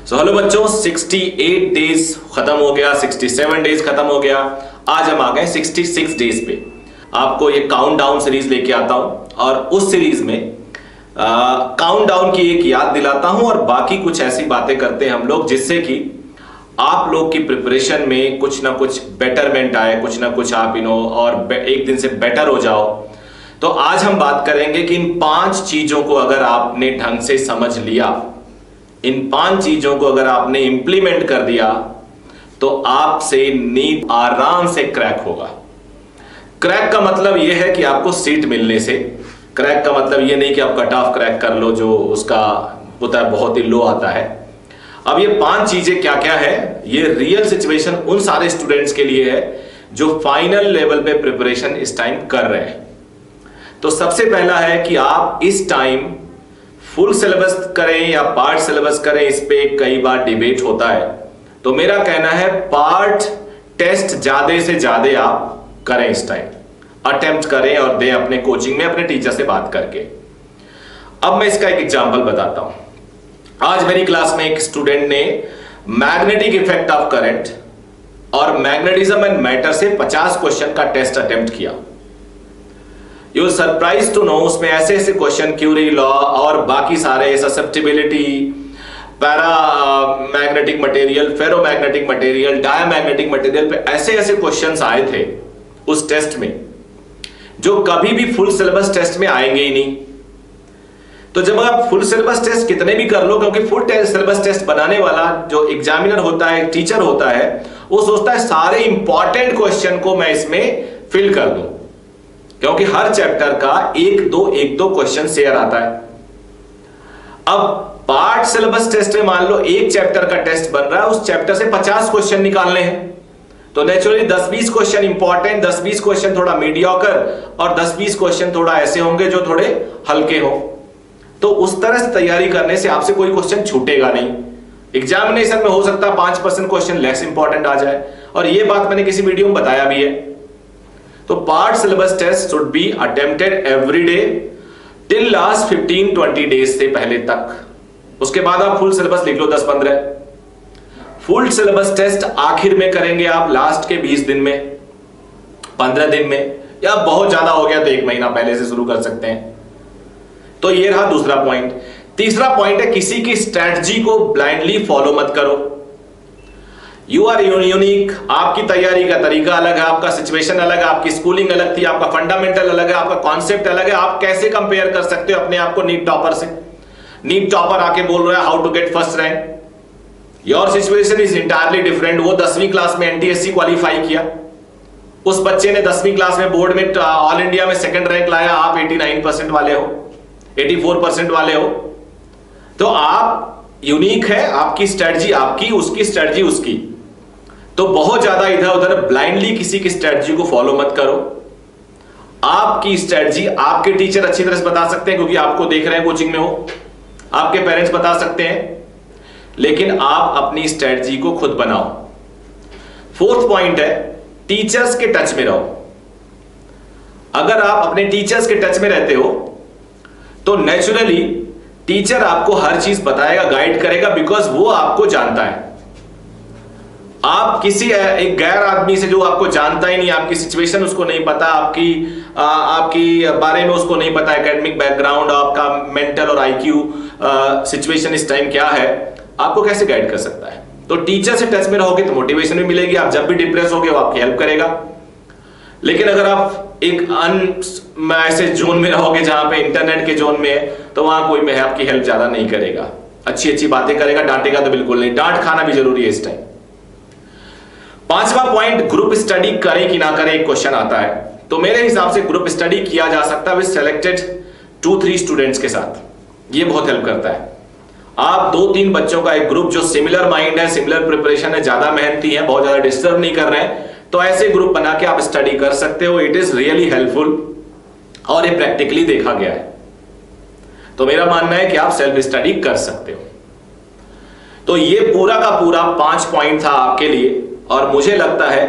Hello बच्चों, 68 days खत्म हो गया, 67 डेज खत्म हो गया। आज हम आ गए 66 डेज पे। आपको ये काउंट डाउन सीरीज लेके आता हूं और उस सीरीज में काउंट डाउन की एक याद दिलाता हूं और बाकी कुछ ऐसी बातें करते हैं हम लोग जिससे कि आप लोग की प्रिपरेशन में कुछ ना कुछ बेटरमेंट आए, कुछ ना कुछ आप और एक दिन से बेटर हो जाओ। तो आज हम बात करेंगे कि इन 5 चीजों को अगर आपने ढंग से समझ लिया, इन 5 चीजों को अगर आपने इंप्लीमेंट कर दिया तो आपसे नीट आराम से क्रैक होगा। क्रैक का मतलब यह है कि आपको सीट मिलने से, क्रैक का मतलब यह नहीं कि आप कट ऑफ क्रैक कर लो जो उसका होता है बहुत ही लो आता है। अब ये 5 चीजें क्या क्या है, ये रियल सिचुएशन उन सारे स्टूडेंट्स के लिए है जो फाइनल लेवल पे प्रिपरेशन इस टाइम कर रहे हैं। तो सबसे पहला है कि आप इस टाइम फुल सिलेबस करें या पार्ट सिलेबस करें, इस पे कई बार डिबेट होता है। तो मेरा कहना है पार्ट टेस्ट ज्यादा से ज्यादा आप करें, इस टाइम अटेम्प्ट करें और दें अपने कोचिंग में अपने टीचर से बात करके। अब मैं इसका एक एग्जांपल बताता हूं। आज मेरी क्लास में एक स्टूडेंट ने मैग्नेटिक इफेक्ट ऑफ करंट और मैग्नेटिज्म एंड मैटर से 50 क्वेश्चन का टेस्ट अटेम्प्ट किया। यू सरप्राइज टू नो उसमें ऐसे ऐसे क्वेश्चन, क्यूरी लॉ और बाकी सारे, susceptibility, para magnetic material, ferromagnetic material, diamagnetic material पे ऐसे ऐसे क्वेश्चंस आए थे उस टेस्ट में जो कभी भी फुल सिलेबस टेस्ट में आएंगे ही नहीं। तो जब आप फुल सिलेबस टेस्ट कितने भी कर लो, क्योंकि फुल सिलेबस टेस्ट बनाने वाला जो एग्जामिनर होता है, टीचर होता है, वो सोचता है सारे इंपॉर्टेंट क्वेश्चन को मैं इसमें फिल कर दूं, क्योंकि हर चैप्टर का एक दो क्वेश्चन शेयर आता है। अब पार्ट सिलेबस टेस्ट में मान लो एक चैप्टर का टेस्ट बन रहा है, उस चैप्टर से 50 क्वेश्चन निकालने हैं, तो नेचुरली 10-20 क्वेश्चन इंपॉर्टेंट, 10-20 क्वेश्चन थोड़ा मीडियोकर और 10-20 क्वेश्चन थोड़ा ऐसे होंगे जो थोड़े हल्के हो। तो उस तरह से तैयारी करने से आपसे कोई क्वेश्चन छूटेगा नहीं। एग्जामिनेशन में हो सकता है 5% क्वेश्चन लेस इंपॉर्टेंट आ जाए, और यह बात मैंने किसी वीडियो में बताया भी है। तो part syllabus test should be attempted every day till last 15-20 days से पहले तक। उसके बाद आप फुल सिलेबस लिख लो 10-15। फुल सिलेबस टेस्ट आखिर में करेंगे आप लास्ट के 20 दिन में, 15 दिन में, या बहुत ज्यादा हो गया तो 1 महीना पहले से शुरू कर सकते हैं। तो ये रहा दूसरा पॉइंट। तीसरा पॉइंट है किसी की स्ट्रैटेजी को ब्लाइंडली फॉलो मत करो। यू आर यूनिक, आपकी तैयारी का तरीका अलग है, आपका सिचुएशन अलग है, आपकी स्कूलिंग अलग थी, आपका फंडामेंटल अलग है, आपका कॉन्सेप्ट अलग है। आप कैसे कंपेयर कर सकते हो अपने आप को नीट टॉपर से? नीट टॉपर आके बोल रहा है how to get first rank. Your situation is entirely different. वो 10वीं क्लास में एनटीएससी क्वालिफाई किया, उस बच्चे ने 10वीं क्लास में बोर्ड में ऑल इंडिया में 2nd रैंक लाया, आप 89% वाले हो, 84% वाले हो। तो आप यूनिक है, आपकी स्ट्रेटजी आपकी, उसकी स्ट्रेटजी उसकी। तो बहुत ज्यादा इधर उधर ब्लाइंडली किसी की स्ट्रेटजी को फॉलो मत करो। आपकी स्ट्रेटजी आपके टीचर अच्छी तरह से बता सकते हैं, क्योंकि आपको देख रहे हैं कोचिंग में हो, आपके पेरेंट्स बता सकते हैं, लेकिन आप अपनी स्ट्रेटजी को खुद बनाओ। 4th पॉइंट है टीचर्स के टच में रहो। अगर आप अपने टीचर्स के टच में रहते हो तो नेचुरली टीचर आपको हर चीज बताएगा, गाइड करेगा, बिकॉज वो आपको जानता है। आप किसी एक गैर आदमी से जो आपको जानता ही नहीं, आपकी सिचुएशन उसको नहीं पता, आपकी बारे में उसको नहीं पता, एकेडमिक बैकग्राउंड, आपका मेंटल और आईक्यू सिचुएशन इस टाइम क्या है, आपको कैसे गाइड कर सकता है? तो टीचर से टच में रहोगे तो मोटिवेशन भी मिलेगी, आप जब भी डिप्रेस होगे वो आपकी हेल्प करेगा। लेकिन अगर आप एक ऐसे जोन में रहोगे जहां पे इंटरनेट के जोन में है, तो वहां कोई में आपकी हेल्प ज्यादा नहीं करेगा, अच्छी बातें करेगा, डांटेगा तो बिल्कुल नहीं। डांट खाना भी जरूरी है इस टाइम। 5वां पॉइंट, ग्रुप स्टडी करें कि ना करें, एक क्वेश्चन आता है। तो मेरे हिसाब से ग्रुप स्टडी किया जा सकता है विद सिलेक्टेड 2-3 स्टूडेंट्स के साथ। ये बहुत हेल्प करता है। आप 2-3 बच्चों का एक ग्रुप जो सिमिलर माइंड है, सिमिलर प्रिपरेशन है, ज्यादा मेहनती है, बहुत ज्यादा डिस्टर्ब नहीं कर रहे हैं, तो ऐसे ग्रुप बना के आप स्टडी कर सकते हो। इट इज रियली हेल्पफुल और ये प्रैक्टिकली देखा गया है। तो मेरा मानना है कि आप सेल्फ स्टडी कर सकते हो। तो ये पूरा का पूरा 5 पॉइंट था आपके लिए, और मुझे लगता है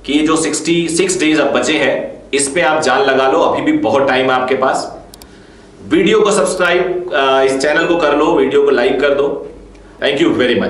कि ये जो 66 डेज अब बचे हैं, इस पे आप जान लगा लो। अभी भी बहुत टाइम है आपके पास। वीडियो को सब्सक्राइब, इस चैनल को कर लो, वीडियो को लाइक कर दो। Thank you very much.